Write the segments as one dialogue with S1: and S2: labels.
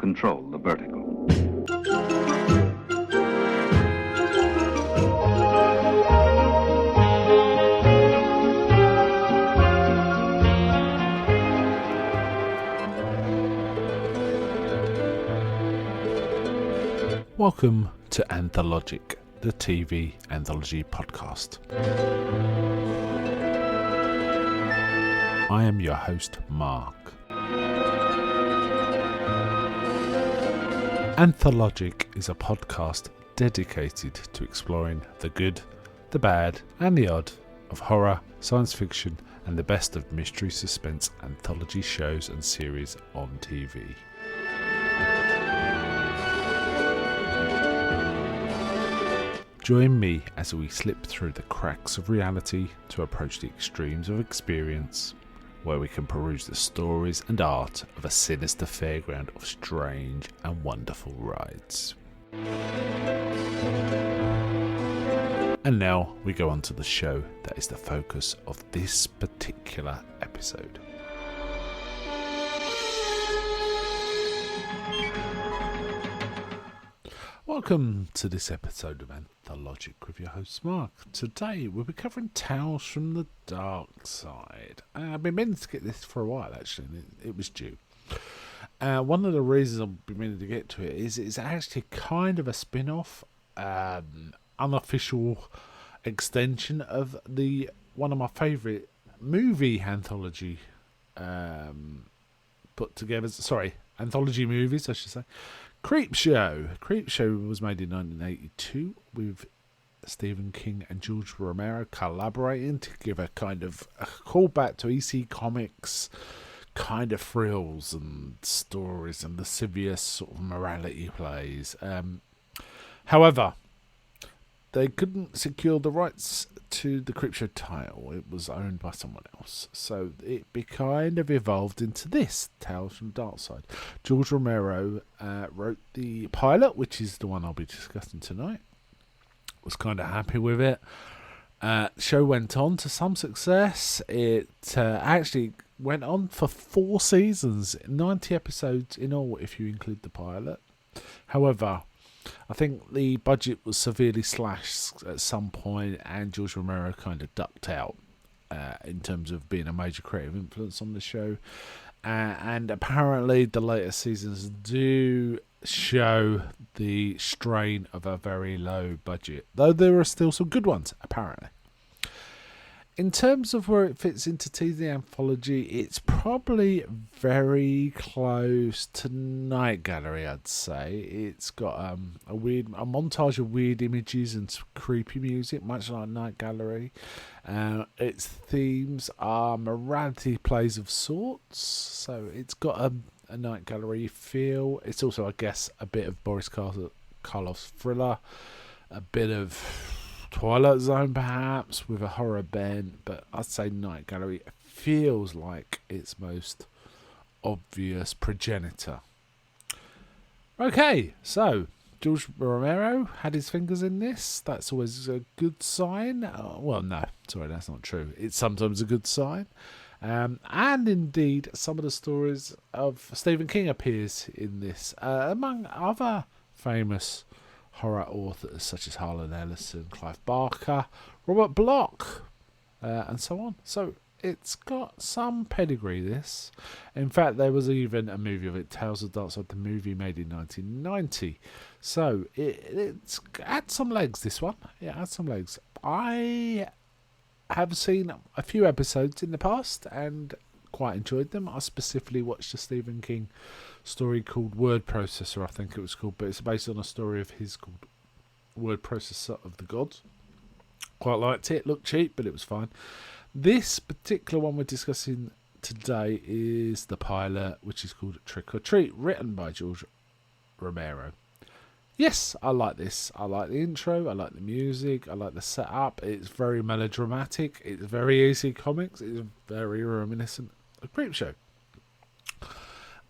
S1: control the vertigo.
S2: Welcome to Anthologic, the TV anthology podcast. I am your host, Mark. Anthologic is a podcast dedicated to exploring the good, the bad, and the odd of horror, science fiction, and the best of mystery suspense anthology shows and series on TV. Join me as we slip through the cracks of reality to approach the extremes of experience, where we can peruse the stories and art of a sinister fairground of strange and wonderful rides. And now we go on to the show that is the focus of this particular episode. Welcome to this episode of Anthologic with your host Mark. Today we'll be covering Tales from the Darkside. I've been meaning to get this for a while actually, and it was due. One of the reasons I've been meaning to get to it is it's actually kind of a spin-off, unofficial extension of one of my favourite movie anthology put together. Sorry, anthology movies I should say. Creepshow. Creepshow was made in 1982 with Stephen King and George Romero collaborating to give a kind of a callback to EC Comics kind of thrills and stories and lascivious sort of morality plays. However, they couldn't secure the rights to the Creepshow title. It was owned by someone else. So it kind of evolved into this, Tales from Darkside. George Romero wrote the pilot, which is the one I'll be discussing tonight. Was kind of happy with it. Show went on to some success. It actually went on for 4 seasons, 90 episodes in all if you include the pilot. However, I think the budget was severely slashed at some point, and George Romero kind of ducked out in terms of being a major creative influence on the show. And apparently the later seasons do show the strain of a very low budget, though there are still some good ones, apparently. In terms of where it fits into TV anthology, it's probably very close to Night Gallery, I'd say. It's got a montage of weird images and creepy music, much like Night Gallery. Its themes are morality plays of sorts, so it's got a Night Gallery feel. It's also, I guess, a bit of Boris Karloff's thriller, a bit of Twilight Zone perhaps with a horror bent, but I'd say Night Gallery feels like its most obvious progenitor. Okay, so George Romero had his fingers in this. That's always a good sign. Well, no, sorry, that's not true. It's sometimes a good sign. And indeed, some of the stories of Stephen King appears in this, among other famous horror authors such as Harlan Ellison, Clive Barker, Robert Bloch, and so on. So it's got some pedigree, this. In fact, there was even a movie of it, Tales of Darkside, the movie made in 1990. So it's had some legs, this one. It had some legs. I have seen a few episodes in the past and quite enjoyed them. I specifically watched a Stephen King story called Word Processor, I think it was called, but it's based on a story of his called Word Processor of the Gods. Quite liked it. Looked cheap, but it was fine. This particular one we're discussing today is the pilot, which is called Trick or Treat, written by George Romero. Yes, I like this. I like the intro, I like the music, I like the setup. It's very melodramatic, it's very easy comics, it's very reminiscent of Creepshow.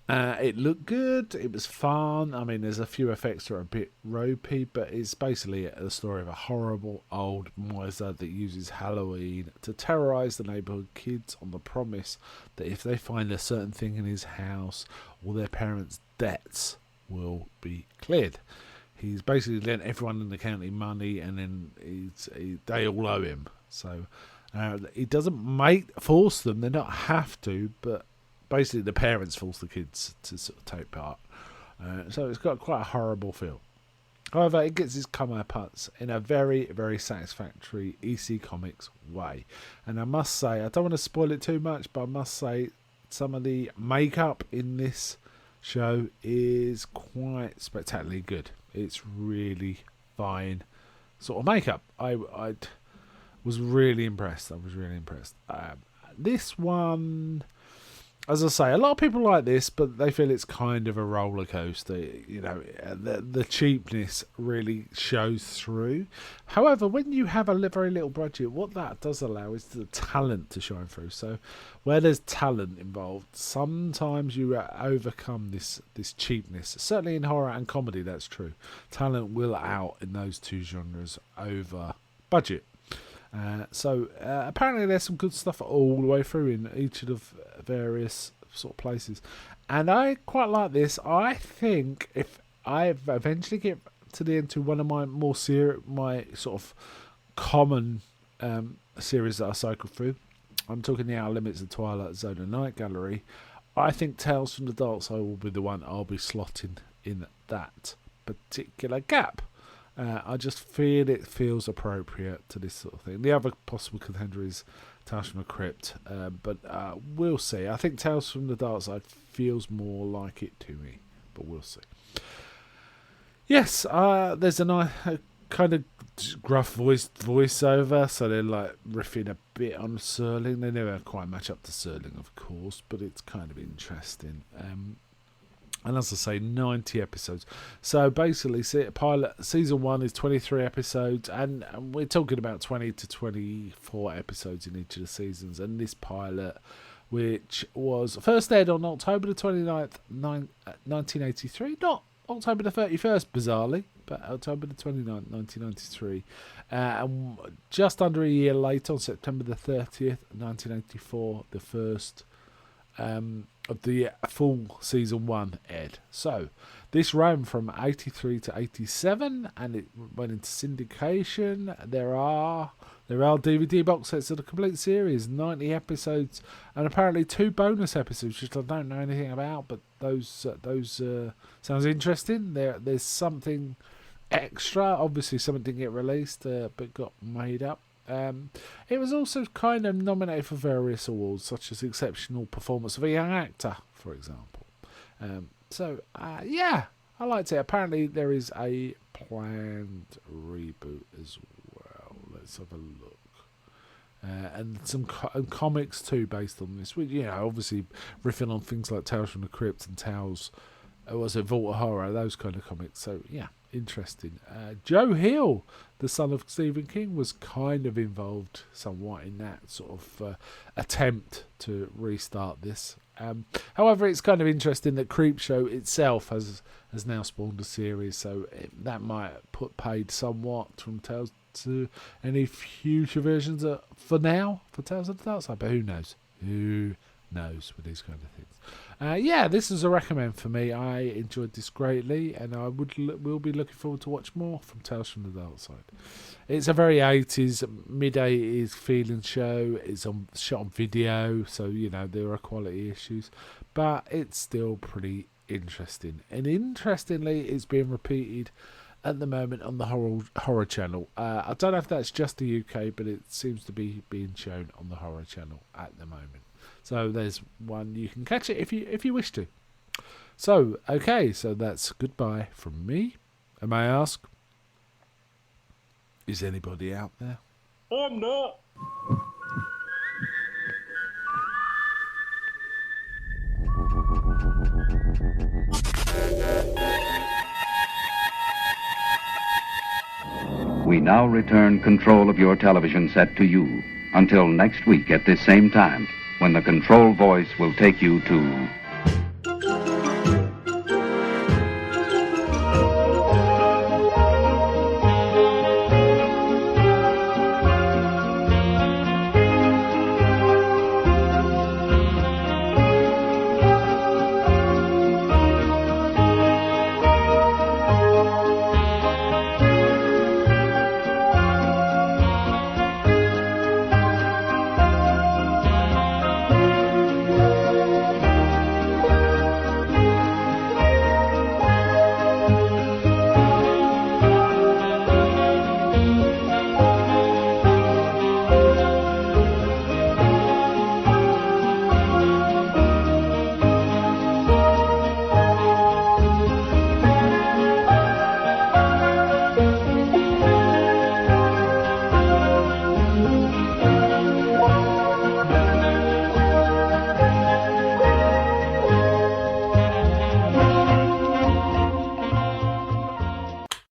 S2: It looked good, it was fun. I mean, there's a few effects that are a bit ropey, but it's basically a story of a horrible old miser that uses Halloween to terrorise the neighbourhood kids on the promise that if they find a certain thing in his house, all their parents' debts will be cleared. He's basically lent everyone in the county money, and then they all owe him. So he doesn't force them; they don't have to, but basically the parents force the kids to sort of take part. So it's got quite a horrible feel. However, it gets its comeuppance in a very, very satisfactory EC Comics way. And I must say, I don't want to spoil it too much, but I must say some of the makeup in this show is quite spectacularly good. It's really fine sort of makeup. I was really impressed. This one, as I say, a lot of people like this, but they feel it's kind of a roller coaster. You know, the cheapness really shows through. However, when you have a very little budget, what that does allow is the talent to shine through. So, where there's talent involved, sometimes you overcome this cheapness. Certainly in horror and comedy, that's true. Talent will out in those two genres over budget. So apparently there's some good stuff all the way through in each of the various sort of places, and I quite like this. I think if I eventually get to the end to one of my more my sort of common series that I cycle through, I'm talking the Outer Limits of Twilight Zone and Night Gallery, I think Tales from the Darkside will be the one I'll be slotting in that particular gap. I just feel it feels appropriate to this sort of thing. The other possible contender is Tales from the Crypt, but we'll see. I think Tales from the Darkside feels more like it to me, but we'll see. Yes, there's a nice kind of gruff voiceover, so they're like riffing a bit on Serling. They never quite match up to Serling, of course, but it's kind of interesting. And as I say, 90 episodes. So basically, pilot season 1 is 23 episodes, and we're talking about 20 to 24 episodes in each of the seasons. And this pilot, which was first aired on October the 29th, 1983, not October the 31st, bizarrely, but October the 29th, 1993. And just under a year later, on September the 30th, 1984, the first of the full season 1 aired. So this ran from 83 to 87, and it went into syndication. There are DVD box sets of the complete series, 90 episodes, and apparently 2 bonus episodes, which I don't know anything about, but those sounds interesting. There's something extra. Obviously, something didn't get released, but got made up. It was also kind of nominated for various awards, such as Exceptional Performance of a Young Actor, for example. Yeah, I liked it. Apparently, there is a planned reboot as well. Let's have a look. And some comics too, based on this. You know, obviously riffing on things like Tales from the Crypt and Tales. Was it Vault of Horror? Those kind of comics. So yeah, interesting. Joe Hill, the son of Stephen King, was kind of involved somewhat in that sort of attempt to restart this. However, it's kind of interesting that Creepshow itself has now spawned a series, so that might put paid somewhat from Tales to any future versions for Tales of the Darkside. But who knows? Who knows with these kind of things. Yeah, this is a recommend for me. I enjoyed this greatly, and I will be looking forward to watch more from Tales from the Darkside. It's a very 80s, mid-80s feeling show. It's shot on video, so you know there are quality issues, but it's still pretty interesting. And interestingly, it's being repeated at the moment on the horror channel. I don't know if that's just the UK, but it seems to be being shown on the horror channel at the moment. So there's one, you can catch it if you wish to. So, okay, so that's goodbye from me. And may I ask, is anybody out there?
S1: I'm not.
S3: We now return control of your television set to you until next week at this same time, when the control voice will take you to